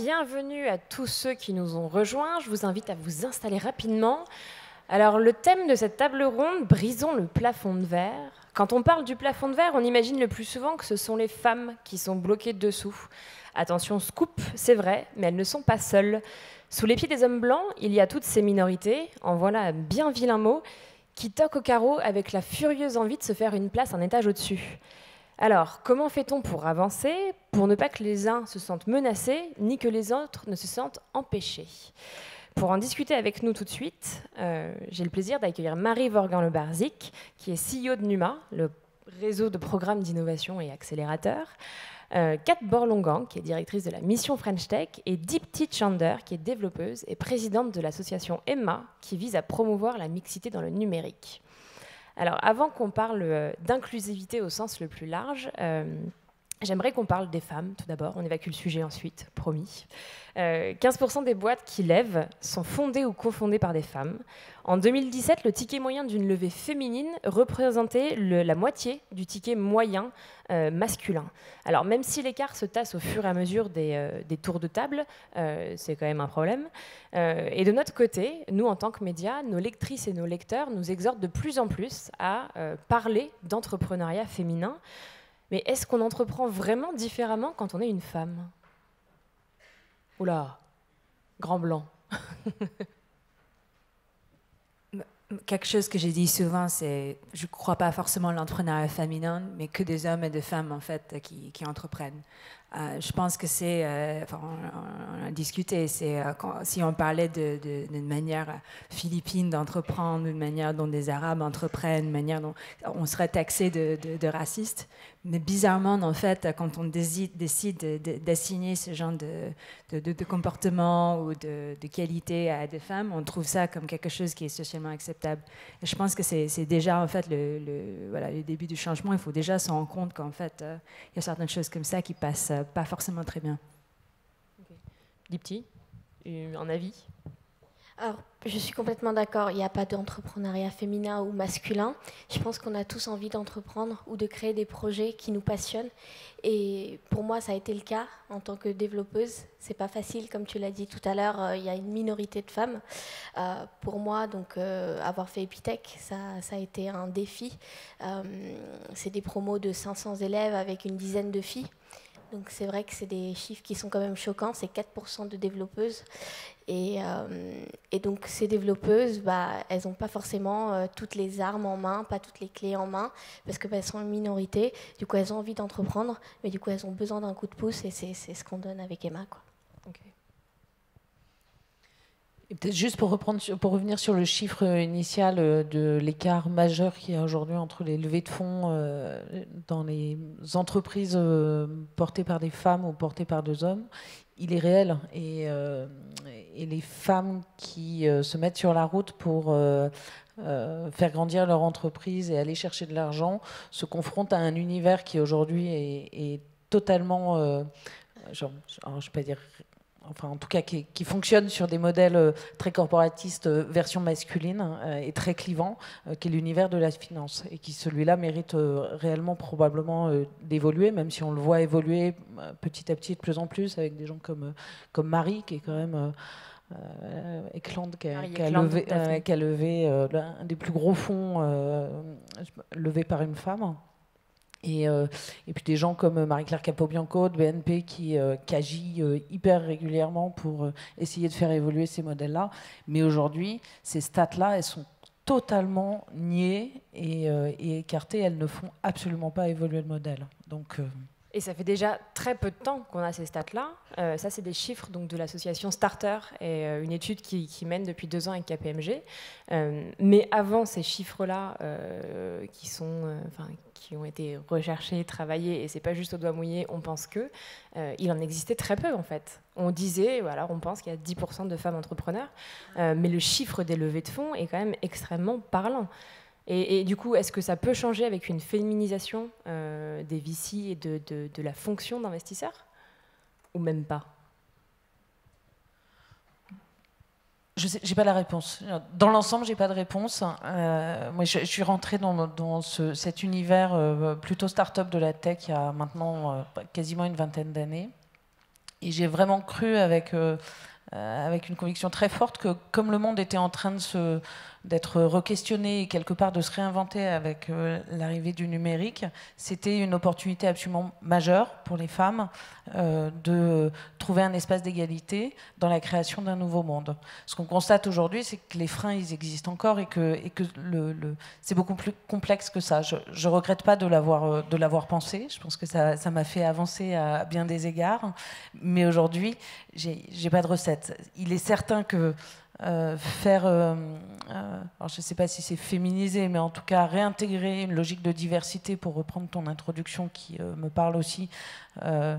bienvenue à tous ceux qui nous ont rejoints. Je vous invite à vous installer rapidement. Alors, le thème de cette table ronde, brisons le plafond de verre. Quand on parle du plafond de verre, on imagine le plus souvent que ce sont les femmes qui sont bloquées dessous. Attention, scoop, c'est vrai, mais elles ne sont pas seules. Sous les pieds des hommes blancs, il y a toutes ces minorités, en voilà un bien vilain mot, qui toquent au carreau avec la furieuse envie de se faire une place un étage au-dessus. Alors, comment fait-on pour avancer, pour ne pas que les uns se sentent menacés, ni que les autres ne se sentent empêchés? Pour en discuter avec nous tout de suite, j'ai le plaisir d'accueillir Marie Vorgan-Le Barzik, qui est CEO de NUMA, le réseau de programmes d'innovation et accélérateurs, Kat Borlongan, qui est directrice de la mission French Tech, et Deepti Chander, qui est développeuse et présidente de l'association Emma, qui vise à promouvoir la mixité dans le numérique. Alors, avant qu'on parle d'inclusivité au sens le plus large, j'aimerais qu'on parle des femmes, tout d'abord. On évacue le sujet ensuite, promis. 15% des boîtes qui lèvent sont fondées ou cofondées par des femmes. En 2017, le ticket moyen d'une levée féminine représentait la moitié du ticket moyen masculin. Alors, même si l'écart se tasse au fur et à mesure des tours de table, c'est quand même un problème. Et de notre côté, nous, en tant que médias, nos lectrices et nos lecteurs nous exhortent de plus en plus à parler d'entrepreneuriat féminin. Mais est-ce qu'on entreprend vraiment différemment quand on est une femme? Oula, grand blanc. Quelque chose que j'ai dit souvent, c'est je ne crois pas forcément à l'entrepreneuriat féminin, mais que des hommes et des femmes en fait qui entreprennent. Je pense que c'est, on a discuté, c'est si on parlait d'une manière philippine d'entreprendre, d'une manière dont des Arabes entreprennent, une manière dont on serait taxé de raciste. Mais bizarrement, en fait, quand on décide d'assigner ce genre de comportement ou de qualité à des femmes, on trouve ça comme quelque chose qui est socialement acceptable. Et je pense que c'est déjà en fait le début du changement. Il faut déjà se rendre compte qu'en fait, il y a certaines choses comme ça qui passent pas forcément très bien. Okay. Deepti, un avis? Alors, je suis complètement d'accord, il n'y a pas d'entrepreneuriat féminin ou masculin. Je pense qu'on a tous envie d'entreprendre ou de créer des projets qui nous passionnent. Et pour moi, ça a été le cas en tant que développeuse. C'est pas facile, comme tu l'as dit tout à l'heure, il y a une minorité de femmes. Pour moi, donc, avoir fait Epitech, ça a été un défi. C'est des promos de 500 élèves avec une dizaine de filles. Donc c'est vrai que c'est des chiffres qui sont quand même choquants, c'est 4% de développeuses. Et donc ces développeuses, elles n'ont pas forcément toutes les armes en main, pas toutes les clés en main, parce qu'elles sont une minorité. Du coup, elles ont envie d'entreprendre, mais du coup, elles ont besoin d'un coup de pouce, et c'est ce qu'on donne avec Emma, quoi. Okay. Et peut-être juste pour revenir sur le chiffre initial de l'écart majeur qu'il y a aujourd'hui entre les levées de fonds dans les entreprises portées par des femmes ou portées par des hommes, il est réel. Et les femmes qui se mettent sur la route pour faire grandir leur entreprise et aller chercher de l'argent se confrontent à un univers qui aujourd'hui est totalement, je ne vais pas dire... Enfin, en tout cas, qui fonctionne sur des modèles très corporatistes, version masculine, et très clivant, qui est l'univers de la finance, et qui, celui-là, mérite réellement, probablement, d'évoluer, même si on le voit évoluer petit à petit, de plus en plus, avec des gens comme Marie, qui est quand même... Eklund, qui a levé un des plus gros fonds levés par une femme. Et puis des gens comme Marie-Claire Capobianco de BNP qui agit hyper régulièrement pour essayer de faire évoluer ces modèles-là. Mais aujourd'hui, ces stats-là, elles sont totalement niées et écartées. Elles ne font absolument pas évoluer le modèle. Donc, Et ça fait déjà très peu de temps qu'on a ces stats-là. Ça, c'est des chiffres donc, de l'association Starter et une étude qui mène depuis 2 ans avec KPMG. Mais avant ces chiffres-là, qui ont été recherchés, travaillés, et c'est pas juste au doigt mouillé, on pense que, il en existait très peu en fait. On disait, voilà, on pense qu'il y a 10% de femmes entrepreneurs, mais le chiffre des levées de fonds est quand même extrêmement parlant. Et du coup, est-ce que ça peut changer avec une féminisation des VC et de la fonction d'investisseur? Ou même pas? J'ai pas la réponse. Dans l'ensemble, j'ai pas de réponse. Moi, je suis rentrée dans cet univers plutôt start-up de la tech il y a maintenant quasiment une vingtaine d'années. Et j'ai vraiment cru avec une conviction très forte que comme le monde était en train d'être re-questionné et quelque part de se réinventer avec l'arrivée du numérique, c'était une opportunité absolument majeure pour les femmes de trouver un espace d'égalité dans la création d'un nouveau monde. Ce qu'on constate aujourd'hui, c'est que les freins, ils existent encore et que c'est beaucoup plus complexe que ça. Je ne regrette pas de l'avoir pensé. Je pense que ça m'a fait avancer à bien des égards. Mais aujourd'hui, j'ai pas de recette. Il est certain que alors je ne sais pas si c'est féminiser, mais en tout cas réintégrer une logique de diversité, pour reprendre ton introduction qui me parle aussi, de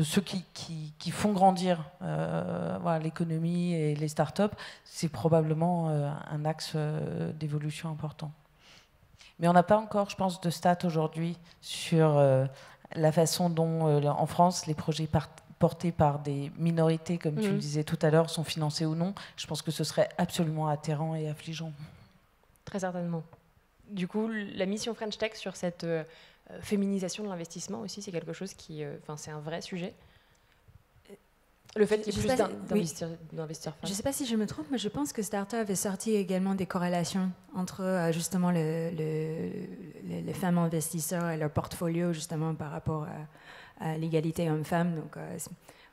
ceux qui font grandir voilà, l'économie et les startups, c'est probablement un axe d'évolution important. Mais on n'a pas encore, je pense, de stats aujourd'hui sur la façon dont, en France, les projets portés par des minorités, comme tu le disais tout à l'heure, sont financés ou non. Je pense que ce serait absolument atterrant et affligeant. Très certainement. Du coup, la mission French Tech sur cette féminisation de l'investissement aussi, c'est quelque chose qui... c'est un vrai sujet. Le fait qu'il y ait plus d'investisseurs. Je ne sais pas si je me trompe, mais je pense que Startup avait sorti également des corrélations entre justement les femmes investisseurs et leur portfolio, justement par rapport à l'égalité homme-femme. Donc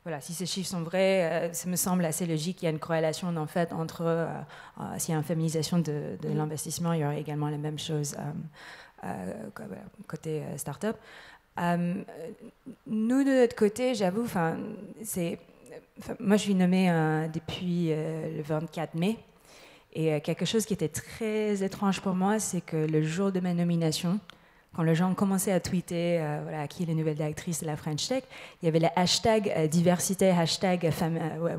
voilà, si ces chiffres sont vrais, ça me semble assez logique qu'il y a une corrélation en fait entre s'il y a une féminisation de l'investissement, il y aura également la même chose côté Startup. Nous de notre côté, j'avoue, moi je suis nommée depuis le 24 mai. Et quelque chose qui était très étrange pour moi, c'est que le jour de ma nomination, quand les gens commençaient à tweeter voilà, qui est la nouvelle directrice de la French Tech, il y avait le hashtag diversité, hashtag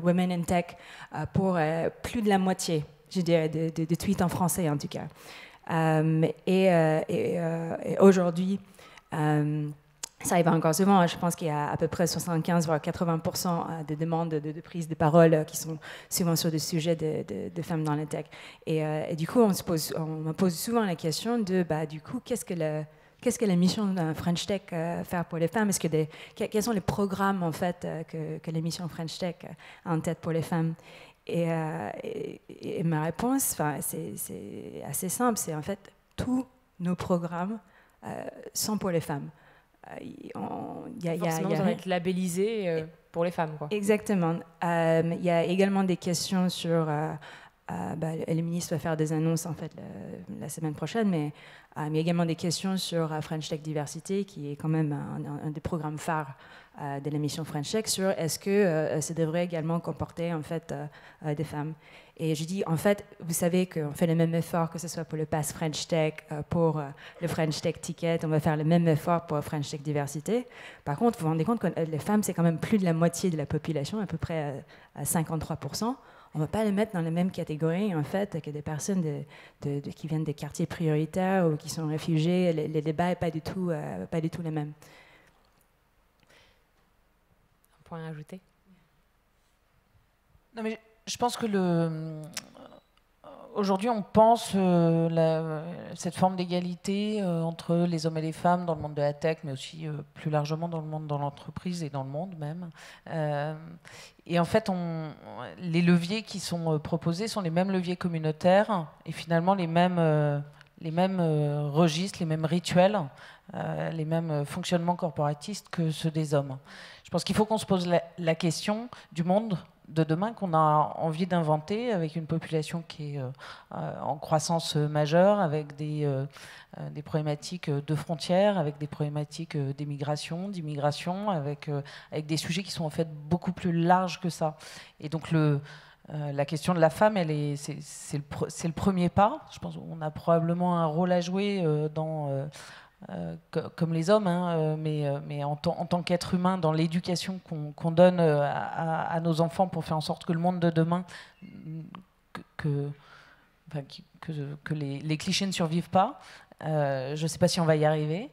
Women in Tech pour plus de la moitié, je dirais, de tweets en français en tout cas. Et aujourd'hui, ça arrive encore souvent. Je pense qu'il y a à peu près 75 voire 80% de demandes de prise de parole qui sont souvent sur des sujets de femmes dans la tech. Et du coup, on me pose souvent la question de, du coup, qu'est-ce que la mission de French Tech faire pour les femmes? Quels sont les programmes en fait que la mission French Tech a en tête pour les femmes? Et ma réponse, c'est assez simple. C'est en fait tous nos programmes sont pour les femmes. Forcément, ça va être labellisé pour les femmes, quoi. Exactement. Il y a également des questions sur... le ministre va faire des annonces en fait la semaine prochaine, mais il y a également des questions sur French Tech Diversité, qui est quand même un des programmes phares de la mission French Tech, sur est-ce que ça devrait également comporter en fait des femmes. Et je dis, en fait, vous savez qu'on fait le même effort, que ce soit pour le Pass French Tech, pour le French Tech Ticket, on va faire le même effort pour French Tech Diversité. Par contre, vous vous rendez compte que les femmes, c'est quand même plus de la moitié de la population, à peu près à 53%. On ne va pas les mettre dans la même catégorie, en fait, que des personnes qui viennent des quartiers prioritaires ou qui sont réfugiés. Les débats n'est pas du tout les mêmes. Un point à ajouter? Non, mais je pense que aujourd'hui, on pense cette forme d'égalité entre les hommes et les femmes dans le monde de la tech, mais aussi plus largement dans le monde de l'entreprise et dans le monde même. Et en fait, les leviers qui sont proposés sont les mêmes leviers communautaires et finalement les mêmes registres, les mêmes rituels, les mêmes fonctionnements corporatistes que ceux des hommes. Je pense qu'il faut qu'on se pose la question du monde de demain qu'on a envie d'inventer, avec une population qui est en croissance majeure, avec des problématiques de frontières, avec des problématiques d'immigration, avec des sujets qui sont en fait beaucoup plus larges que ça. Et donc la question de la femme, c'est le premier pas. Je pense qu'on a probablement un rôle à jouer comme les hommes, mais en tant qu'être humain, dans l'éducation qu'on donne à nos enfants pour faire en sorte que le monde de demain, que les clichés ne survivent pas. Je ne sais pas si on va y arriver,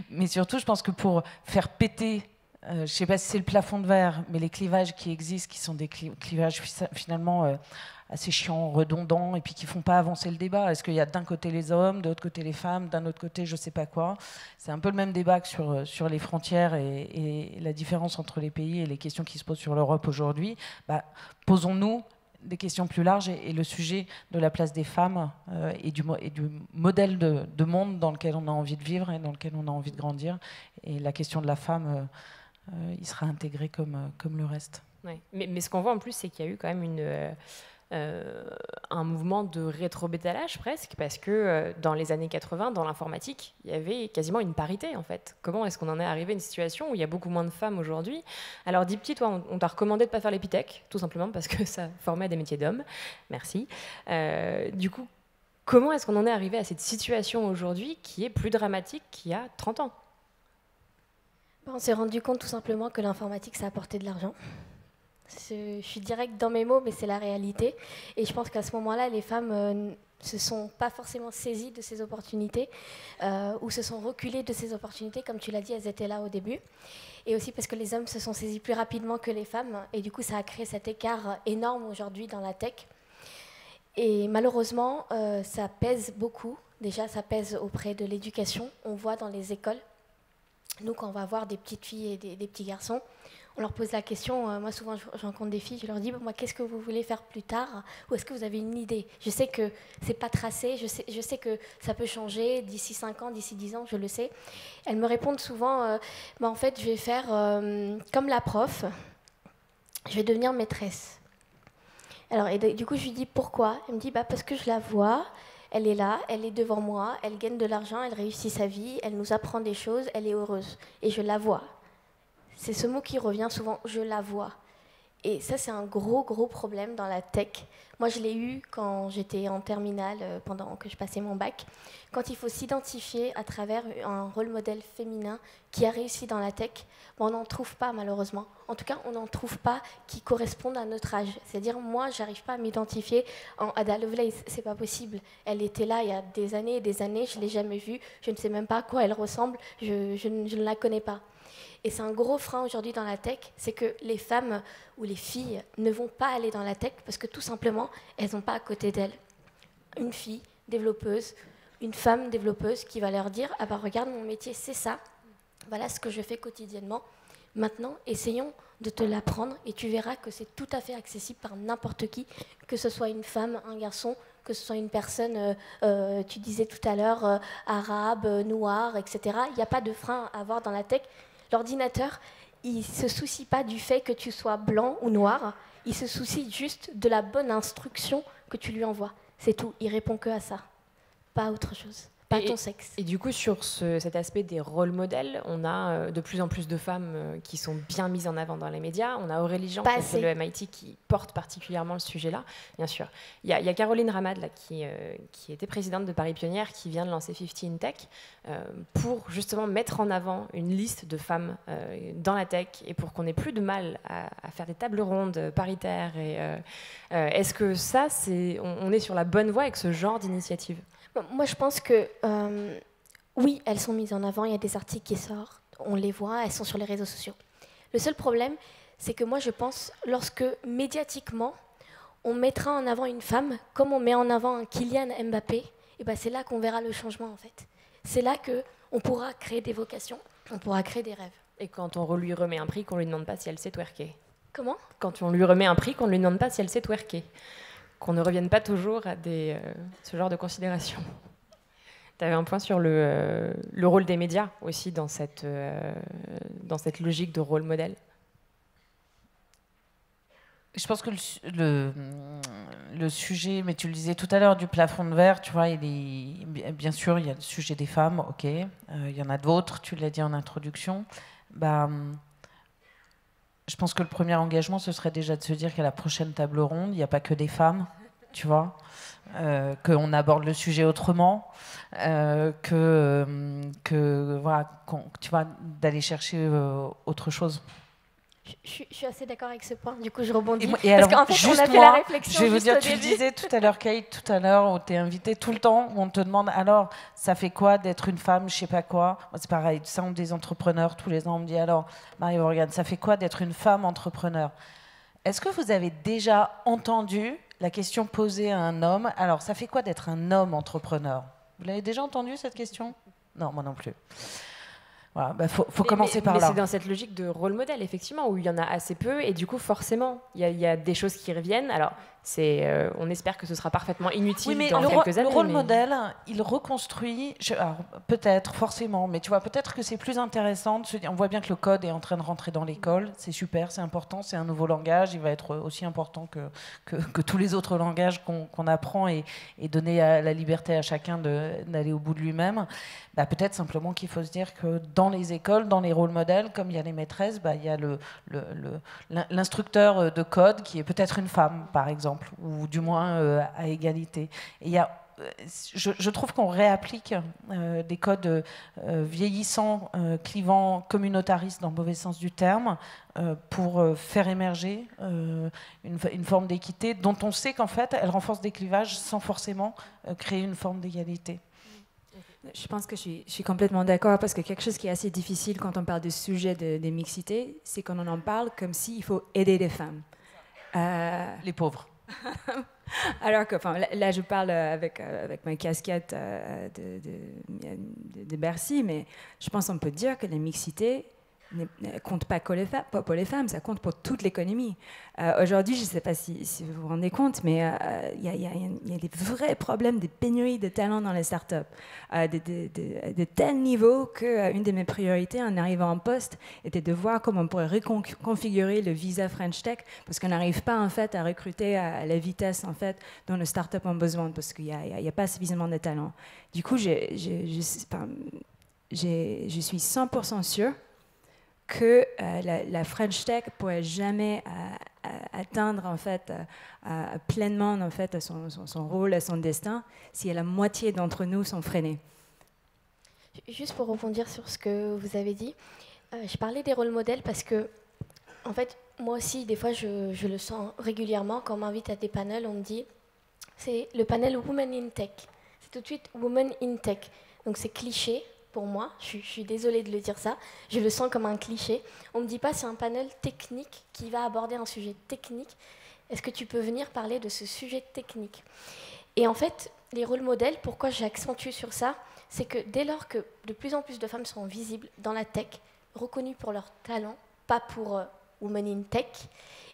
mais surtout, je pense que pour faire péter, je ne sais pas si c'est le plafond de verre, mais les clivages qui existent, qui sont des clivages finalement assez chiants, redondants, et puis qui font pas avancer le débat. Est-ce qu'il y a d'un côté les hommes, de l'autre côté les femmes, d'un autre côté je sais pas quoi? C'est un peu le même débat que sur les frontières et la différence entre les pays et les questions qui se posent sur l'Europe aujourd'hui. Posons-nous des questions plus larges et le sujet de la place des femmes et du modèle de monde dans lequel on a envie de vivre et dans lequel on a envie de grandir. Et la question de la femme, il sera intégré comme le reste. Ouais. Mais ce qu'on voit en plus, c'est qu'il y a eu quand même un mouvement de rétro-bétalage presque, parce que dans les années 80, dans l'informatique, il y avait quasiment une parité en fait. Comment est-ce qu'on en est arrivé à une situation où il y a beaucoup moins de femmes aujourd'hui? Alors Dipti, toi, on t'a recommandé de ne pas faire l'épithèque, tout simplement parce que ça formait des métiers d'hommes. Merci. Du coup, comment est-ce qu'on en est arrivé à cette situation aujourd'hui qui est plus dramatique qu'il y a 30 ans? On s'est rendu compte tout simplement que l'informatique, ça apportait de l'argent. Je suis directe dans mes mots, mais c'est la réalité. Et je pense qu'à ce moment-là, les femmes ne se sont pas forcément saisies de ces opportunités ou se sont reculées de ces opportunités. Comme tu l'as dit, elles étaient là au début. Et aussi parce que les hommes se sont saisis plus rapidement que les femmes. Et du coup, ça a créé cet écart énorme aujourd'hui dans la tech. Et malheureusement, ça pèse beaucoup. Déjà, ça pèse auprès de l'éducation. On voit dans les écoles, nous, quand on va voir des petites filles et des petits garçons, on leur pose la question, moi souvent je rencontre des filles, je leur dis, moi qu'est-ce que vous voulez faire plus tard? Ou est-ce que vous avez une idée? Je sais que c'est pas tracé, je sais que ça peut changer d'ici 5 ans, d'ici 10 ans, je le sais. Elles me répondent souvent, en fait je vais faire comme la prof, je vais devenir maîtresse. Alors, et du coup je lui dis pourquoi? Elle me dit, parce que je la vois, elle est là, elle est devant moi, elle gagne de l'argent, elle réussit sa vie, elle nous apprend des choses, elle est heureuse. Et je la vois. C'est ce mot qui revient souvent, je la vois. Et ça, c'est un gros problème dans la tech. Moi, je l'ai eu quand j'étais en terminale, pendant que je passais mon bac. Quand il faut s'identifier à travers un rôle modèle féminin qui a réussi dans la tech, on n'en trouve pas malheureusement. En tout cas, on n'en trouve pas qui correspondent à notre âge. C'est-à-dire, moi, j'arrive pas à m'identifier en Ada Lovelace. C'est pas possible. Elle était là il y a des années et des années. Je l'ai jamais vue. Je ne sais même pas à quoi elle ressemble. Je ne la connais pas. Et c'est un gros frein aujourd'hui dans la tech, c'est que les femmes ou les filles ne vont pas aller dans la tech parce que tout simplement, elles n'ont pas à côté d'elles une fille développeuse, une femme développeuse qui va leur dire « Ah bah regarde, mon métier c'est ça, voilà ce que je fais quotidiennement. Maintenant, essayons de te l'apprendre et tu verras que c'est tout à fait accessible par n'importe qui, que ce soit une femme, un garçon, que ce soit une personne, tu disais tout à l'heure, arabe, noire, etc. Il n'y a pas de frein à avoir dans la tech. L'ordinateur, il ne se soucie pas du fait que tu sois blanc ou noir, il se soucie juste de la bonne instruction que tu lui envoies. C'est tout, il répond que à ça, pas autre chose, pas ton sexe. Et du coup, sur cet aspect des rôles modèles, on a de plus en plus de femmes qui sont bien mises en avant dans les médias. On a Aurélie Jean, qui a fait le MIT, qui porte particulièrement le sujet-là, bien sûr. Il y a Caroline Ramad, là, qui était présidente de Paris Pionnière, qui vient de lancer 50 in Tech, pour justement mettre en avant une liste de femmes dans la tech et pour qu'on n'ait plus de mal à faire des tables rondes paritaires. Est-ce que ça, on est sur la bonne voie avec ce genre d'initiative? Moi, je pense que oui, elles sont mises en avant, il y a des articles qui sortent, on les voit, elles sont sur les réseaux sociaux. Le seul problème, c'est que moi, je pense, lorsque médiatiquement, on mettra en avant une femme, comme on met en avant un Kylian Mbappé, et ben c'est là qu'on verra le changement, en fait. C'est là qu'on pourra créer des vocations, on pourra créer des rêves. Et quand on lui remet un prix, qu'on ne lui demande pas si elle sait twerker. Comment? Quand on lui remet un prix, qu'on ne lui demande pas si elle sait twerker. Qu'on ne revienne pas toujours à ce genre de considérations. Tu avais un point sur le rôle des médias aussi dans cette logique de rôle modèle. Je pense que le sujet, mais tu le disais tout à l'heure, du plafond de verre, tu vois, bien sûr, il y a le sujet des femmes, ok. Il y en a d'autres, tu l'as dit en introduction. Je pense que le premier engagement, ce serait déjà de se dire qu'à la prochaine table ronde, il n'y a pas que des femmes, tu vois, qu'on aborde le sujet autrement, voilà, tu vois, d'aller chercher autre chose. Je suis assez d'accord avec ce point, du coup je rebondis. Et alors, parce qu'en fait, on a fait la réflexion. Je vais vous dire, tu le disais tout à l'heure, Kate, tout à l'heure, où tu es invité tout le temps, où on te demande alors, ça fait quoi d'être une femme, je sais pas quoi. Moi, c'est pareil, ça, on des entrepreneurs, tous les ans, on me dit alors, Marie-Morgane, ça fait quoi d'être une femme entrepreneur? Est-ce que vous avez déjà entendu la question posée à un homme, alors ça fait quoi d'être un homme entrepreneur? Vous l'avez déjà entendu cette question? Non, moi non plus. Voilà, faut commencer par là. Mais c'est dans cette logique de rôle modèle, effectivement, où il y en a assez peu, et du coup, forcément, il y a des choses qui reviennent. Alors, on espère que ce sera parfaitement inutile dans quelques années. Le rôle modèle, il reconstruit, alors, peut-être, forcément, mais tu vois, peut-être que c'est plus intéressant de se dire, on voit bien que le code est en train de rentrer dans l'école, c'est super, c'est important, c'est un nouveau langage, il va être aussi important que tous les autres langages qu'on apprend et donner la liberté à chacun d'aller au bout de lui-même. Peut-être simplement qu'il faut se dire que dans les écoles, dans les rôles modèles, comme il y a les maîtresses, il y a l'instructeur de code qui est peut-être une femme, par exemple, ou du moins à égalité. Et je trouve qu'on réapplique des codes vieillissants, clivants, communautaristes dans le mauvais sens du terme, pour faire émerger une forme d'équité dont on sait qu'en fait, elle renforce des clivages sans forcément créer une forme d'égalité. Je pense que je suis complètement d'accord, parce que quelque chose qui est assez difficile quand on parle de sujet de mixité, c'est qu'on en parle comme s'il faut aider les femmes. Les pauvres. Alors que, là, je parle avec ma casquette de Bercy, mais je pense qu'on peut dire que la mixité ne compte pas pour les femmes, ça compte pour toute l'économie. Aujourd'hui, je ne sais pas si vous vous rendez compte, mais il y a des vrais problèmes de pénurie de talents dans les startups, de tel niveau qu'une de mes priorités en arrivant en poste était de voir comment on pourrait reconfigurer le visa French Tech, parce qu'on n'arrive pas en fait à recruter à la vitesse en fait dont les startups ont besoin, parce qu'il n'y a pas suffisamment de talents. Du coup, je suis 100% sûre que la French Tech ne pourrait jamais atteindre en fait, pleinement en fait, son rôle, son destin, si la moitié d'entre nous sont freinés. Juste pour rebondir sur ce que vous avez dit, je parlais des rôles modèles parce que, en fait, moi aussi, des fois, je le sens régulièrement quand on m'invite à des panels, on me dit, c'est le panel Women in Tech. C'est tout de suite Women in Tech. Donc c'est cliché. Pour moi, je suis désolée de le dire ça, je le sens comme un cliché. On ne me dit pas c'est un panel technique qui va aborder un sujet technique. Est-ce que tu peux venir parler de ce sujet technique? Et en fait, les rôles modèles, pourquoi j'accentue sur ça, c'est que dès lors que de plus en plus de femmes sont visibles dans la tech, reconnues pour leur talent, pas pour Women in Tech,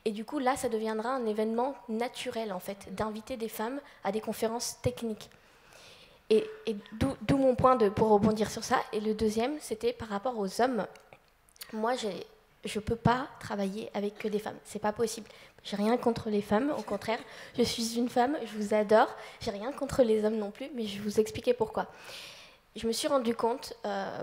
et du coup là, ça deviendra un événement naturel en fait, d'inviter des femmes à des conférences techniques. Et d'où mon point pour rebondir sur ça. Et le deuxième, c'était par rapport aux hommes. Moi, je ne peux pas travailler avec que des femmes. C'est pas possible. J'ai rien contre les femmes, au contraire. Je suis une femme, je vous adore. J'ai rien contre les hommes non plus, mais je vais vous expliquer pourquoi. Je me suis rendu compte,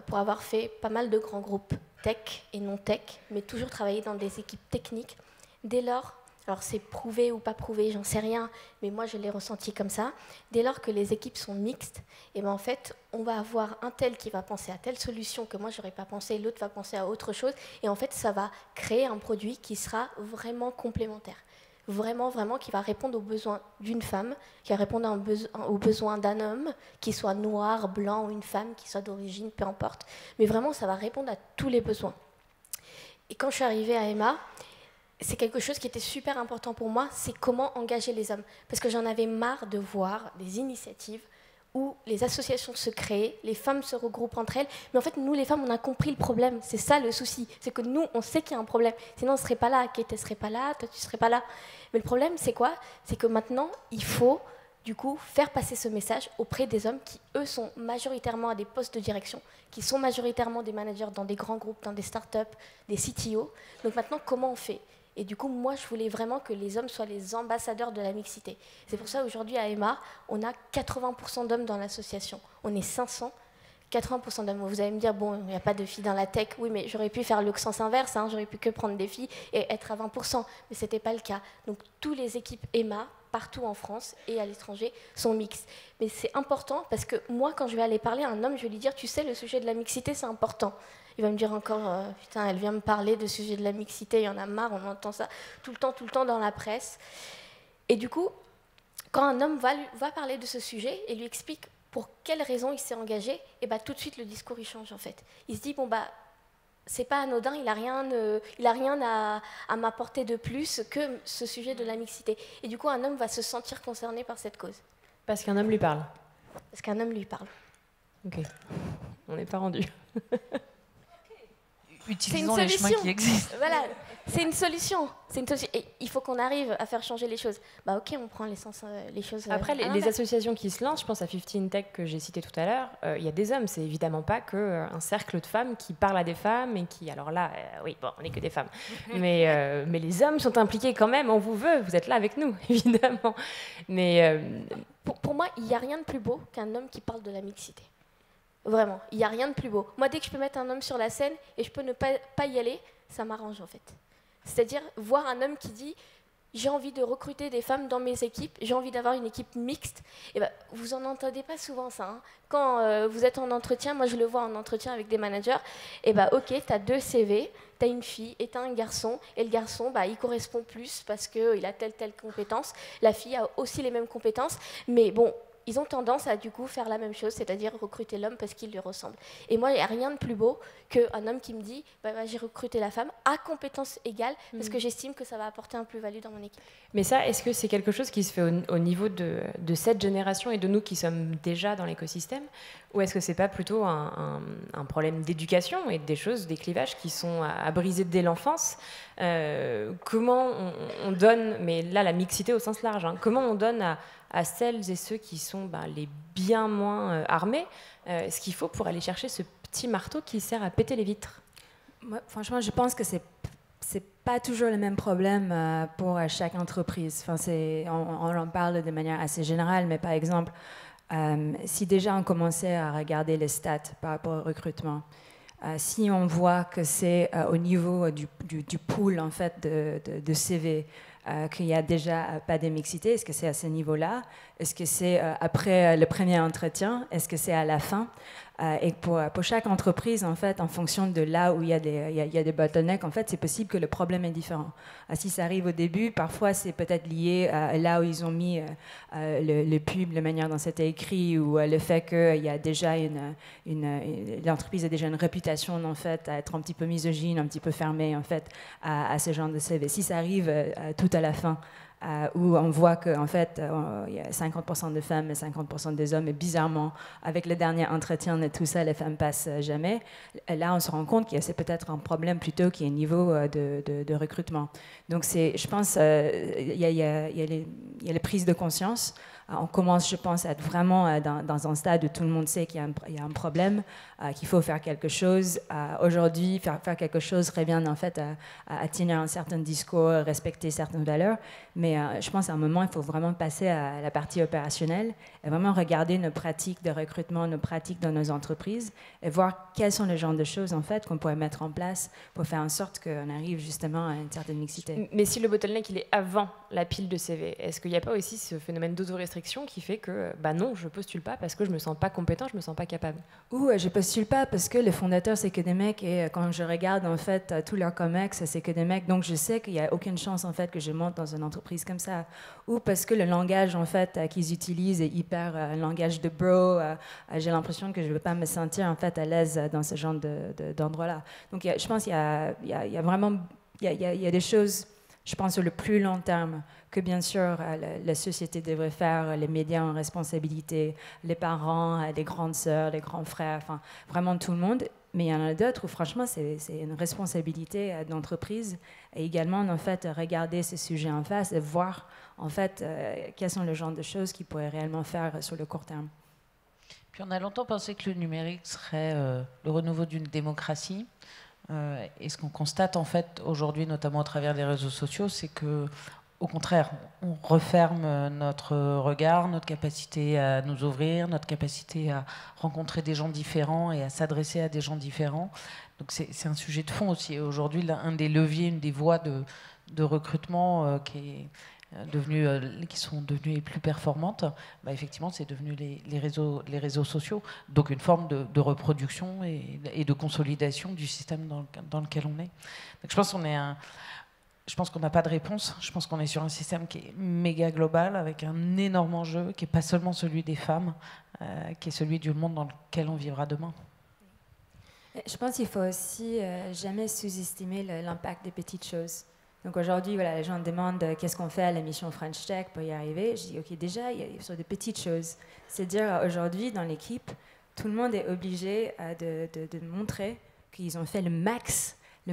pour avoir fait pas mal de grands groupes tech et non tech, mais toujours travaillé dans des équipes techniques, dès lors, alors c'est prouvé ou pas prouvé, j'en sais rien, mais moi je l'ai ressenti comme ça. Dès lors que les équipes sont mixtes, et ben en fait, on va avoir un tel qui va penser à telle solution que moi j'aurais pas pensé, l'autre va penser à autre chose, et en fait ça va créer un produit qui sera vraiment complémentaire. Vraiment, vraiment, qui va répondre aux besoins d'une femme, qui va répondre aux besoins d'un homme, qu'il soit noir, blanc ou une femme, qui soit d'origine, peu importe. Mais vraiment, ça va répondre à tous les besoins. Et quand je suis arrivée à Emma, c'est quelque chose qui était super important pour moi, c'est comment engager les hommes. Parce que j'en avais marre de voir des initiatives où les associations se créent, les femmes se regroupent entre elles. Mais en fait, nous, les femmes, on a compris le problème. C'est ça le souci. C'est que nous, on sait qu'il y a un problème. Sinon, on ne serait pas là. Kate ne serait pas là. Toi, tu ne serais pas là. Mais le problème, c'est quoi? C'est que maintenant, il faut, du coup, faire passer ce message auprès des hommes qui, eux, sont majoritairement à des postes de direction, qui sont majoritairement des managers dans des grands groupes, dans des startups, des CTO. Donc maintenant, comment on fait? Et du coup, moi, je voulais vraiment que les hommes soient les ambassadeurs de la mixité. C'est pour ça, aujourd'hui, à Emma, on a 80% d'hommes dans l'association. On est 500, 80% d'hommes. Vous allez me dire, bon, il n'y a pas de filles dans la tech. Oui, mais j'aurais pu faire le sens inverse. J'aurais pu que prendre des filles et être à 20%. Mais ce n'était pas le cas. Donc, toutes les équipes Emma, partout en France et à l'étranger, sont mixtes. Mais c'est important parce que moi, quand je vais aller parler à un homme, je vais lui dire, tu sais, le sujet de la mixité, c'est important. Il va me dire encore, putain, elle vient me parler de sujet de la mixité, il y en a marre, on entend ça tout le temps dans la presse. Et du coup, quand un homme va parler de ce sujet et lui explique pour quelles raisons il s'est engagé, et bah, tout de suite, le discours, il change, en fait. Il se dit, bon, bah, c'est pas anodin, il a rien à m'apporter de plus que ce sujet de la mixité. Et du coup, un homme va se sentir concerné par cette cause. Parce qu'un homme lui parle. Parce qu'un homme lui parle. Ok, on n'est pas rendu. Utilisons les chemins qui existent. Voilà, c'est une solution. Et il faut qu'on arrive à faire changer les choses. Bah ok, on prend les choses. Après, les associations qui se lancent, je pense à 15 Tech que j'ai cité tout à l'heure, il y a des hommes, c'est évidemment pas qu'un cercle de femmes qui parlent à des femmes et qui, alors là, oui, bon, on n'est que des femmes. Mais les hommes sont impliqués quand même, on vous veut, vous êtes là avec nous, évidemment. Mais pour moi, il n'y a rien de plus beau qu'un homme qui parle de la mixité. Vraiment, il n'y a rien de plus beau. Moi, dès que je peux mettre un homme sur la scène et je peux ne pas y aller, ça m'arrange en fait. C'est-à-dire voir un homme qui dit « j'ai envie de recruter des femmes dans mes équipes, j'ai envie d'avoir une équipe mixte ». Et ben, vous n'en entendez pas souvent ça. Hein. Quand vous êtes en entretien, moi je le vois en entretien avec des managers, et ben ok, tu as 2 CV, tu as une fille et tu as un garçon, et le garçon, il correspond plus parce qu'il a telle compétence. La fille a aussi les mêmes compétences, mais bon, ils ont tendance à du coup faire la même chose, c'est-à-dire recruter l'homme parce qu'il lui ressemble. Et moi, il n'y a rien de plus beau qu'un homme qui me dit j'ai recruté la femme à compétences égales parce que j'estime que ça va apporter un plus-value dans mon équipe. Mais ça, est-ce que c'est quelque chose qui se fait au niveau de cette génération et de nous qui sommes déjà dans l'écosystème, ou est-ce que c'est pas plutôt un problème d'éducation et des choses, des clivages qui sont à briser dès l'enfance? Comment on donne, mais là la mixité au sens large, hein, comment on donne à celles et ceux qui sont les bien moins armés ce qu'il faut pour aller chercher ce petit marteau qui sert à péter les vitres? Moi, franchement, je pense que c'est pas toujours le même problème pour chaque entreprise. Enfin, on en parle de manière assez générale, mais par exemple, si déjà on commençait à regarder les stats par rapport au recrutement, si on voit que c'est au niveau du pool en fait de CV, qu'il n'y a déjà pas de mixité, est-ce que c'est à ce niveau-là? Est-ce que c'est après le premier entretien? Est-ce que c'est à la fin? Et pour chaque entreprise, en fait, en fonction de là où il y a des bottlenecks, en fait, c'est possible que le problème est différent. Si ça arrive au début, parfois c'est peut-être lié à là où ils ont mis le pub, la manière dont c'était écrit, ou le fait qu'il y a déjà l'entreprise a déjà une réputation en fait à être un petit peu misogyne, un petit peu fermée en fait à ce genre de CV. Si ça arrive tout à la fin, où on voit qu'en fait, il y a 50% de femmes et 50% des hommes, et bizarrement, avec le dernier entretien et tout ça, les femmes passent jamais. Là, on se rend compte que c'est peut-être un problème plutôt qui est au niveau de recrutement. Donc, je pense il y a les prises de conscience. On commence, je pense, à être vraiment dans un stade où tout le monde sait qu'il y a un problème, qu'il faut faire quelque chose. Aujourd'hui, faire quelque chose revient en fait à tenir un certain discours, respecter certaines valeurs. Mais je pense qu'à un moment, il faut vraiment passer à la partie opérationnelle et vraiment regarder nos pratiques de recrutement, nos pratiques dans nos entreprises et voir quels sont les genres de choses en fait qu'on pourrait mettre en place pour faire en sorte qu'on arrive justement à une certaine mixité. Mais si le bottleneck il est avant la pile de CV, est-ce qu'il n'y a pas aussi ce phénomène d'autorestriction qui fait que non, je postule pas parce que je me sens pas compétent, je me sens pas capable? Ou je postule pas parce que les fondateurs c'est que des mecs et quand je regarde en fait tous leurs comex c'est que des mecs, donc je sais qu'il y a aucune chance en fait que je monte dans une entreprise comme ça. Ou parce que le langage en fait qu'ils utilisent est hyper un langage de bro, j'ai l'impression que je ne vais pas me sentir en fait à l'aise dans ce genre d'endroit-là. Donc je pense qu'il y a vraiment il y a des choses, je pense, sur le plus long terme, que bien sûr la société devrait faire, les médias ont responsabilité, les parents, les grandes sœurs, les grands frères, enfin vraiment tout le monde. Mais il y en a d'autres où franchement c'est une responsabilité d'entreprise et également en fait regarder ces sujets en face et voir en fait quels sont les genres de choses qu'ils pourraient réellement faire sur le court terme. Puis on a longtemps pensé que le numérique serait le renouveau d'une démocratie. Et ce qu'on constate en fait aujourd'hui, notamment à travers les réseaux sociaux, c'est que au contraire, on referme notre regard, notre capacité à nous ouvrir, notre capacité à rencontrer des gens différents et à s'adresser à des gens différents. Donc c'est un sujet de fond aussi. Aujourd'hui, un des leviers, une des voies de recrutement qui sont devenues les plus performantes, effectivement, c'est devenu les réseaux sociaux. Donc une forme de reproduction et de consolidation du système dans lequel on est. Donc je pense qu'on n'a pas de réponse. Je pense qu'on est sur un système qui est méga global, avec un énorme enjeu, qui n'est pas seulement celui des femmes, qui est celui du monde dans lequel on vivra demain. Je pense qu'il faut aussi jamais sous-estimer l'impact des petites choses. Donc aujourd'hui, voilà, les gens me demandent qu'est-ce qu'on fait à la mission French Tech pour y arriver. Je dis, OK, déjà, il y a sur des petites choses. C'est-à-dire, aujourd'hui, dans l'équipe, tout le monde est obligé de montrer qu'ils ont fait le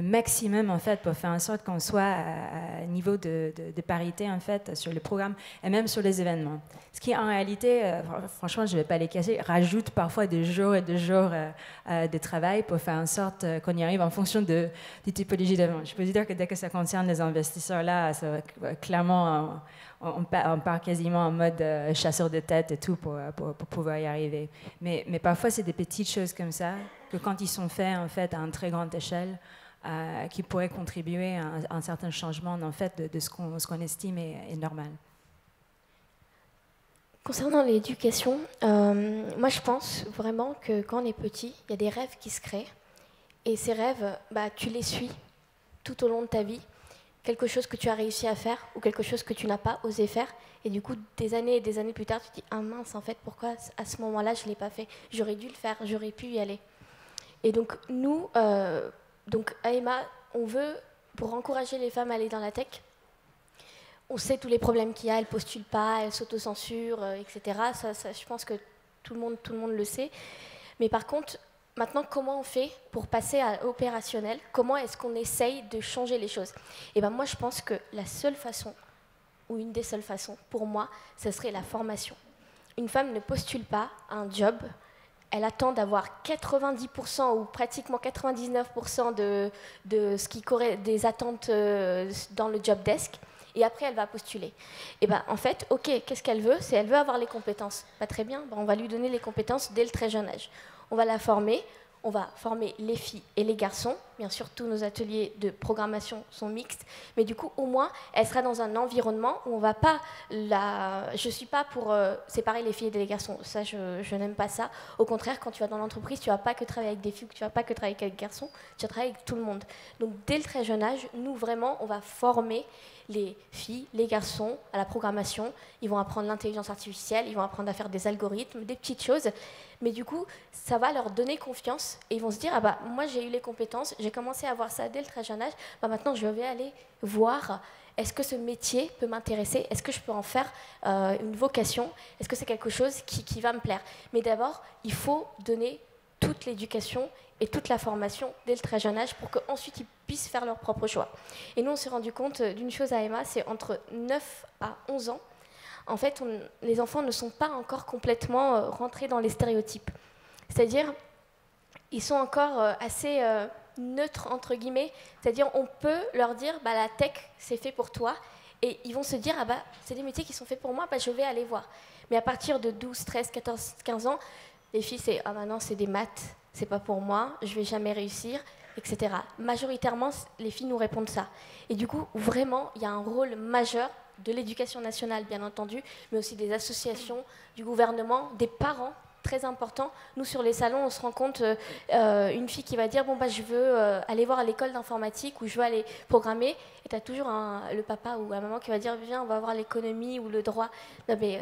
maximum en fait pour faire en sorte qu'on soit à niveau de parité en fait sur le programme et même sur les événements. Ce qui en réalité, franchement, je ne vais pas les casser, rajoute parfois des jours et des jours de travail pour faire en sorte qu'on y arrive en fonction des typologies d'événements. Je peux vous dire que dès que ça concerne les investisseurs là, ça, clairement, on part quasiment en mode chasseur de tête et tout pour pouvoir y arriver. Mais parfois, c'est des petites choses comme ça que quand ils sont faits en fait à une très grande échelle, qui pourrait contribuer à un certain changement en fait, de ce qu'on estime est normal. Concernant l'éducation, moi je pense vraiment que quand on est petit, il y a des rêves qui se créent. Et ces rêves, tu les suis tout au long de ta vie. Quelque chose que tu as réussi à faire ou quelque chose que tu n'as pas osé faire. Et du coup, des années et des années plus tard, tu te dis « Ah mince, en fait, pourquoi à ce moment-là, je ne l'ai pas fait? J'aurais dû le faire, j'aurais pu y aller. » Et donc, nous... Donc à Emma, on veut, pour encourager les femmes à aller dans la tech, on sait tous les problèmes qu'il y a, elles ne postulent pas, elles s'autocensurent, etc. Ça, je pense que tout le monde le sait. Mais par contre, maintenant, comment on fait pour passer à l'opérationnel? Comment est-ce qu'on essaye de changer les choses? Et ben moi, je pense que la seule façon, ou une des seules façons, pour moi, ce serait la formation. Une femme ne postule pas à un job. Elle attend d'avoir 90% ou pratiquement 99% de ce qui des attentes dans le job desk, et après elle va postuler. Et ben en fait, ok, qu'est-ce qu'elle veut? Elle veut avoir les compétences. Pas très bien, on va lui donner les compétences dès le très jeune âge. On va la former. On va former les filles et les garçons. Bien sûr, tous nos ateliers de programmation sont mixtes. Mais du coup, au moins, elle sera dans un environnement où on ne va pas Je ne suis pas pour séparer les filles et les garçons. Ça, je n'aime pas ça. Au contraire, quand tu vas dans l'entreprise, tu ne vas pas que travailler avec des filles ou tu ne vas pas que travailler avec des garçons. Tu vas travailler avec tout le monde. Donc, dès le très jeune âge, nous, vraiment, on va former les filles, les garçons à la programmation. Ils vont apprendre l'intelligence artificielle, ils vont apprendre à faire des algorithmes, des petites choses. Mais du coup, ça va leur donner confiance et ils vont se dire, ah bah moi j'ai eu les compétences, j'ai commencé à voir ça dès le très jeune âge, bah maintenant je vais aller voir, est-ce que ce métier peut m'intéresser, est-ce que je peux en faire une vocation, est-ce que c'est quelque chose qui va me plaire. Mais d'abord, il faut donner toute l'éducation et toute la formation dès le très jeune âge pour qu'ensuite ils puissent faire leur propre choix. Et nous, on s'est rendu compte d'une chose à Emma, c'est entre 9 à 11 ans, en fait, les enfants ne sont pas encore complètement rentrés dans les stéréotypes. C'est-à-dire, ils sont encore assez neutres, entre guillemets. C'est-à-dire, on peut leur dire, la tech, c'est fait pour toi. Et ils vont se dire, c'est des métiers qui sont faits pour moi, je vais aller voir. Mais à partir de 12, 13, 14, 15 ans, les filles, c'est, non, c'est des maths, c'est pas pour moi, je vais jamais réussir, etc. Majoritairement, les filles nous répondent ça. Et du coup, vraiment, il y a un rôle majeur de l'éducation nationale, bien entendu, mais aussi des associations, du gouvernement, des parents, très important. Nous, sur les salons, on se rend compte, une fille qui va dire, je veux aller voir à l'école d'informatique ou je veux aller programmer, et tu as toujours le papa ou la maman qui va dire, viens, on va voir l'économie ou le droit. Non, mais,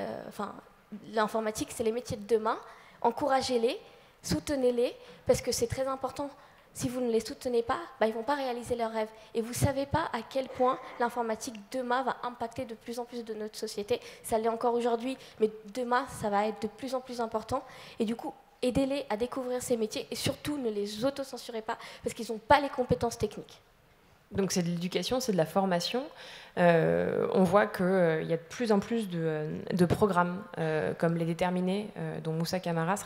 l'informatique, c'est les métiers de demain. Encouragez-les, soutenez-les, parce que c'est très important. Si vous ne les soutenez pas, ils ne vont pas réaliser leurs rêves. Et vous ne savez pas à quel point l'informatique demain va impacter de plus en plus de notre société. Ça l'est encore aujourd'hui, mais demain, ça va être de plus en plus important. Et du coup, aidez-les à découvrir ces métiers et surtout ne les autocensurez pas parce qu'ils n'ont pas les compétences techniques. Donc c'est de l'éducation, c'est de la formation. On voit qu'il y a de plus en plus de programmes comme les Déterminés, dont Moussa Camara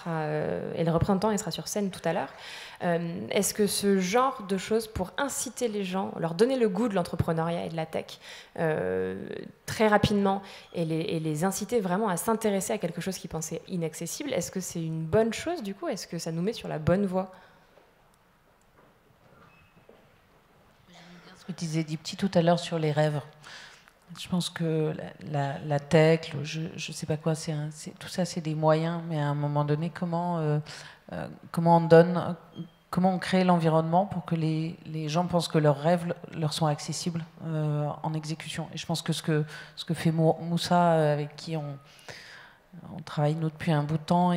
est le représentant et sera sur scène tout à l'heure. Est-ce que ce genre de choses, pour inciter les gens, leur donner le goût de l'entrepreneuriat et de la tech très rapidement et les inciter vraiment à s'intéresser à quelque chose qu'ils pensaient inaccessible, est-ce que c'est une bonne chose du coup? Est-ce que ça nous met sur la bonne voie? Ce que disait Dipti tout à l'heure sur les rêves. Je pense que la tech, je ne sais pas quoi, tout ça c'est des moyens, mais à un moment donné, comment on crée l'environnement pour que les gens pensent que leurs rêves leur sont accessibles en exécution. Et je pense que ce que fait Moussa, avec qui on travaille nous depuis un bout de temps,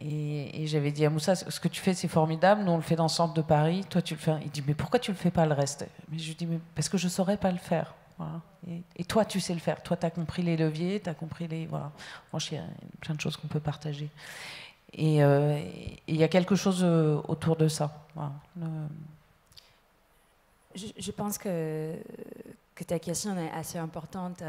Et j'avais dit à Moussa, ce que tu fais, c'est formidable. Nous, on le fait dans le centre de Paris. Toi, tu le fais. Il dit, mais pourquoi tu le fais pas le reste? Mais je lui dis, mais parce que je saurais pas le faire. Voilà. Et toi, tu sais le faire. Toi, tu as compris les leviers, tu as compris les. Voilà. Moi, il y a plein de choses qu'on peut partager. Et il y a quelque chose autour de ça. Voilà. Je pense que ta question est assez importante,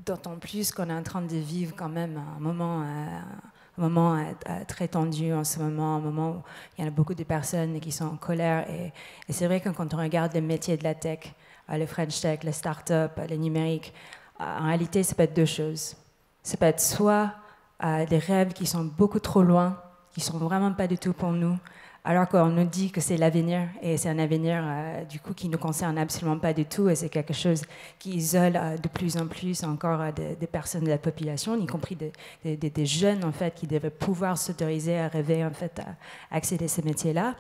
d'autant plus qu'on est en train de vivre quand même un moment très tendu en ce moment, un moment où il y en a beaucoup de personnes qui sont en colère. Et c'est vrai que quand on regarde les métiers de la tech, le French Tech, les startups, les numériques, en réalité, ça peut être deux choses. Ça peut être soit des rêves qui sont beaucoup trop loin, qui ne sont vraiment pas du tout pour nous, alors qu'on nous dit que c'est l'avenir, et c'est un avenir du coup qui ne nous concerne absolument pas du tout, et c'est quelque chose qui isole de plus en plus encore des personnes de la population, y compris des jeunes en fait qui devraient pouvoir s'autoriser à rêver en fait à accéder à ces métiers-là.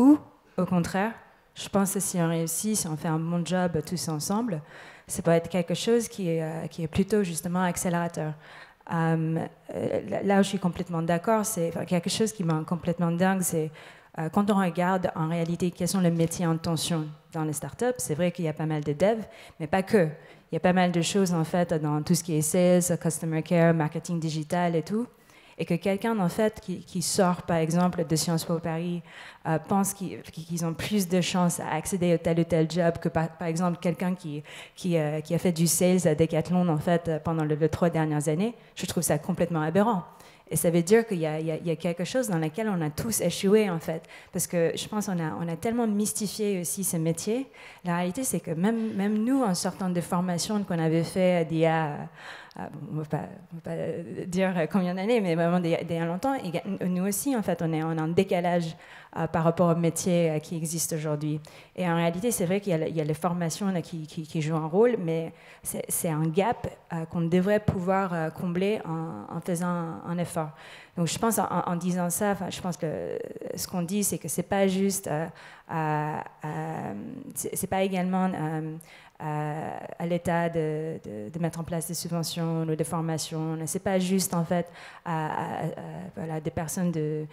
Ou au contraire, je pense que si on réussit, si on fait un bon job tous ensemble, ça peut être quelque chose qui est plutôt justement accélérateur. Là où je suis complètement d'accord, c'est quelque chose qui m'a complètement dingue, c'est quand on regarde en réalité quels sont les métiers en tension dans les startups, c'est vrai qu'il y a pas mal de devs, mais pas que. Il y a pas mal de choses en fait dans tout ce qui est sales, customer care, marketing digital et tout. Et que quelqu'un en fait qui sort par exemple de Sciences Po Paris pense qu'ils ont plus de chances à accéder à tel ou tel job que par exemple quelqu'un qui a fait du sales à Decathlon en fait pendant les 3 dernières années. Je trouve ça complètement aberrant. Et ça veut dire qu'il y a quelque chose dans lequel on a tous échoué, en fait. Parce que je pense qu'on a tellement mystifié aussi ce métier. La réalité, c'est que même nous, en sortant de formations qu'on avait fait d'il y a, on ne va pas dire combien d'années, mais vraiment d'il y a longtemps, et nous aussi, en fait, on est en décalage par rapport au métier qui existe aujourd'hui. Et en réalité, c'est vrai qu'il y a les formations là, qui jouent un rôle, mais c'est un gap qu'on devrait pouvoir combler en faisant un effort. Donc je pense en disant ça, je pense que ce qu'on dit, c'est que c'est pas juste, c'est pas également à l'État de mettre en place des subventions ou des formations. C'est pas juste en fait voilà, des personnes de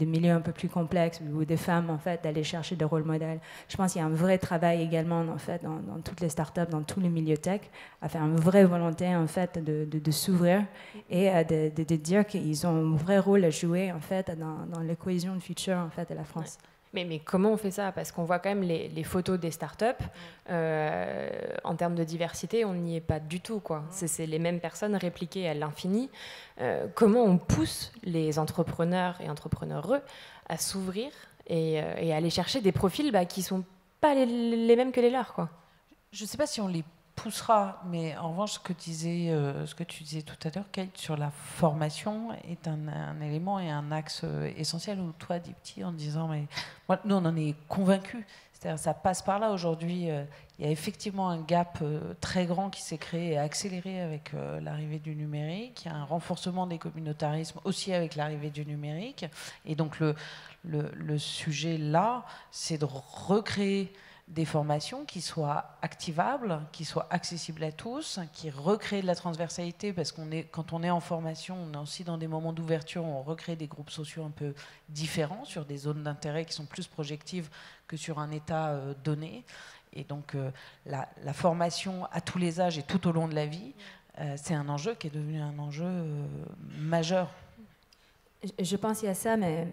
milieux un peu plus complexes ou des femmes en fait d'aller chercher des rôles modèles. Je pense qu'il y a un vrai travail également en fait dans toutes les startups, dans tous les milieux tech, à faire une vraie volonté en fait de s'ouvrir et de dire qu'ils ont un vrai rôle à jouer en fait dans la cohésion de futur en fait de la France. Ouais. Mais comment on fait ça? Parce qu'on voit quand même les photos des startups. En termes de diversité, on n'y est pas du tout, quoi. C'est les mêmes personnes répliquées à l'infini. Comment on pousse les entrepreneurs et entrepreneureux à s'ouvrir et à aller chercher des profils qui ne sont pas les mêmes que les leurs, quoi? Je ne sais pas si on les poussera, mais en revanche, ce que tu disais tout à l'heure, Kate, sur la formation est un élément et un axe essentiel où toi, dis petit, en disant, mais moi, nous, on en est convaincus. C'est-à-dire, ça passe par là aujourd'hui. Il y a effectivement un gap très grand qui s'est créé et accéléré avec l'arrivée du numérique. Il y a un renforcement des communautarismes aussi avec l'arrivée du numérique. Et donc, le sujet là, c'est de recréer des formations qui soient activables, qui soient accessibles à tous, qui recréent de la transversalité, parce quand on est en formation, on est aussi dans des moments d'ouverture, on recrée des groupes sociaux un peu différents, sur des zones d'intérêt qui sont plus projectives que sur un état donné. Et donc la formation à tous les âges et tout au long de la vie, c'est un enjeu qui est devenu un enjeu majeur. Je pense qu'il y a ça, mais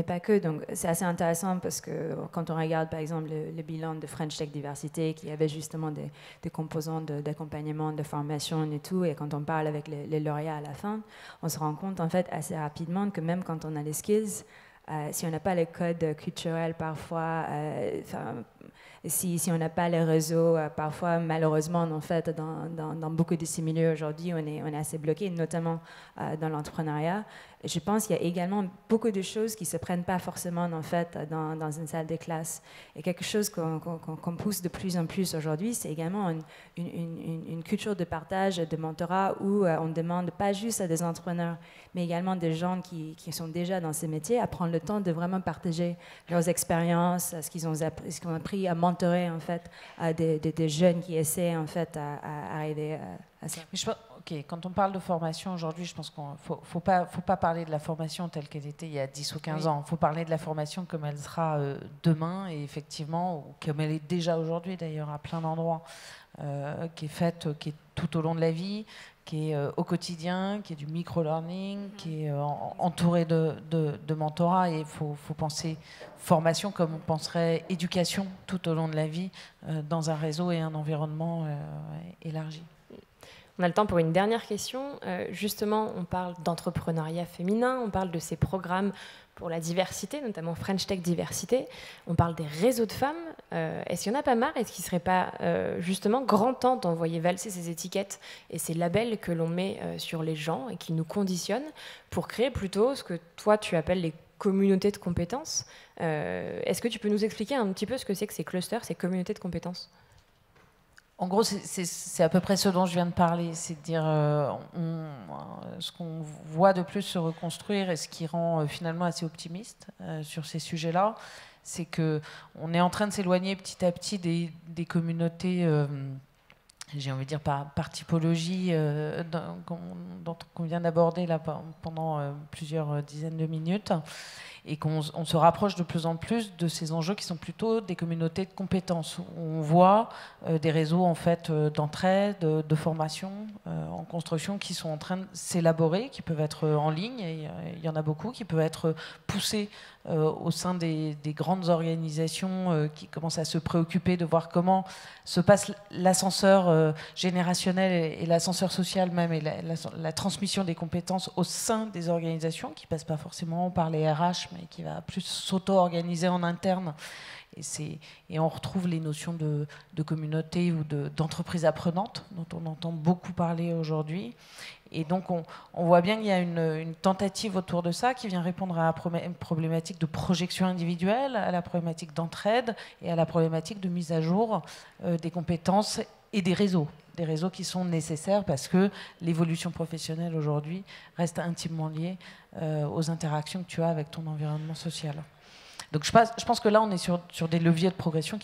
pas que. Donc, c'est assez intéressant parce que quand on regarde, par exemple, le bilan de French Tech Diversité, qui avait justement des composants d'accompagnement, de formation et tout, et quand on parle avec les lauréats à la fin, on se rend compte, en fait, assez rapidement que même quand on a les skills, si on n'a pas les codes culturels parfois, si on n'a pas les réseaux, parfois malheureusement en fait dans beaucoup de ces milieux aujourd'hui on est assez bloqué, notamment dans l'entrepreneuriat. Je pense qu'il y a également beaucoup de choses qui se prennent pas forcément en fait dans une salle de classe. Et quelque chose qu'on pousse de plus en plus aujourd'hui, c'est également une culture de partage, de mentorat où on demande pas juste à des entrepreneurs, mais également des gens qui sont déjà dans ces métiers à prendre le temps de vraiment partager leurs expériences, ce qu'ils ont appris, à mentorer en fait des jeunes qui essaient en fait à arriver à ça. Mais je pense, Ok, quand on parle de formation aujourd'hui, je pense qu'il ne faut pas parler de la formation telle qu'elle était il y a 10 ou 15 ans. Il faut parler de la formation comme elle sera demain, et effectivement, ou comme elle est déjà aujourd'hui d'ailleurs, à plein d'endroits, qui est faite, qui est tout au long de la vie, qui est au quotidien, qui est du micro-learning, qui est entouré de mentorat. Et il faut penser formation comme on penserait éducation tout au long de la vie, dans un réseau et un environnement élargi. On a le temps pour une dernière question. Justement, on parle d'entrepreneuriat féminin, on parle de ces programmes pour la diversité, notamment French Tech Diversité. On parle des réseaux de femmes. Est-ce qu'il n'y en a pas marre? Est-ce qu'il ne serait pas justement grand temps d'envoyer valser ces étiquettes et ces labels que l'on met sur les gens et qui nous conditionnent pour créer plutôt ce que toi tu appelles les communautés de compétences? Est-ce que tu peux nous expliquer un petit peu ce que c'est que ces clusters, ces communautés de compétences? En gros, c'est à peu près ce dont je viens de parler, c'est de dire ce qu'on voit de plus se reconstruire et ce qui rend finalement assez optimiste sur ces sujets-là, c'est qu'on est en train de s'éloigner petit à petit des communautés, j'ai envie de dire par typologie, qu'on vient d'aborder là pendant plusieurs dizaines de minutes, et qu'on se rapproche de plus en plus de ces enjeux qui sont plutôt des communautés de compétences. On voit des réseaux en fait d'entraide, de formation en construction qui sont en train de s'élaborer, qui peuvent être en ligne, et il y en a beaucoup, qui peuvent être poussés au sein des grandes organisations qui commencent à se préoccuper de voir comment se passe l'ascenseur générationnel et l'ascenseur social même, et la transmission des compétences au sein des organisations, qui ne passe pas forcément par les RH, mais qui va plus s'auto-organiser en interne. Et on retrouve les notions de communauté ou d'entreprise apprenante, dont on entend beaucoup parler aujourd'hui. Et donc, on voit bien qu'il y a une tentative autour de ça qui vient répondre à une problématique de projection individuelle, à la problématique d'entraide et à la problématique de mise à jour des compétences et des réseaux qui sont nécessaires parce que l'évolution professionnelle aujourd'hui reste intimement liée aux interactions que tu as avec ton environnement social. Donc je pense que là, on est sur des leviers de progression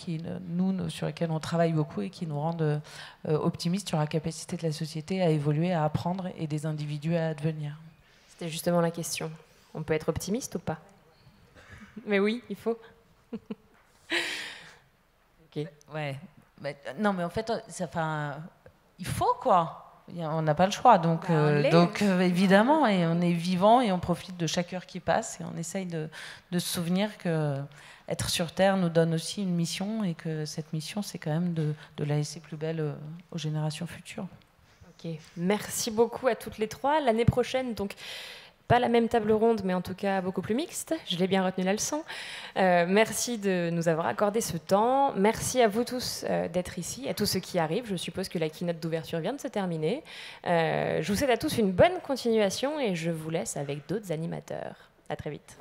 sur lesquels on travaille beaucoup et qui nous rendent optimistes sur la capacité de la société à évoluer, à apprendre et des individus à advenir. C'était justement la question. On peut être optimiste ou pas? Mais oui, il faut. Ok. Ouais. Non, mais en fait, il faut quoi. On n'a pas le choix, donc évidemment, et on est vivant et on profite de chaque heure qui passe et on essaye de se souvenir que être sur Terre nous donne aussi une mission et que cette mission, c'est quand même de la laisser plus belle aux générations futures. Ok, merci beaucoup à toutes les trois. L'année prochaine, donc, pas la même table ronde, mais en tout cas beaucoup plus mixte. Je l'ai bien retenu la leçon. Merci de nous avoir accordé ce temps. Merci à vous tous d'être ici, à tous ceux qui arrivent. Je suppose que la keynote d'ouverture vient de se terminer. Je vous souhaite à tous une bonne continuation et je vous laisse avec d'autres animateurs. À très vite.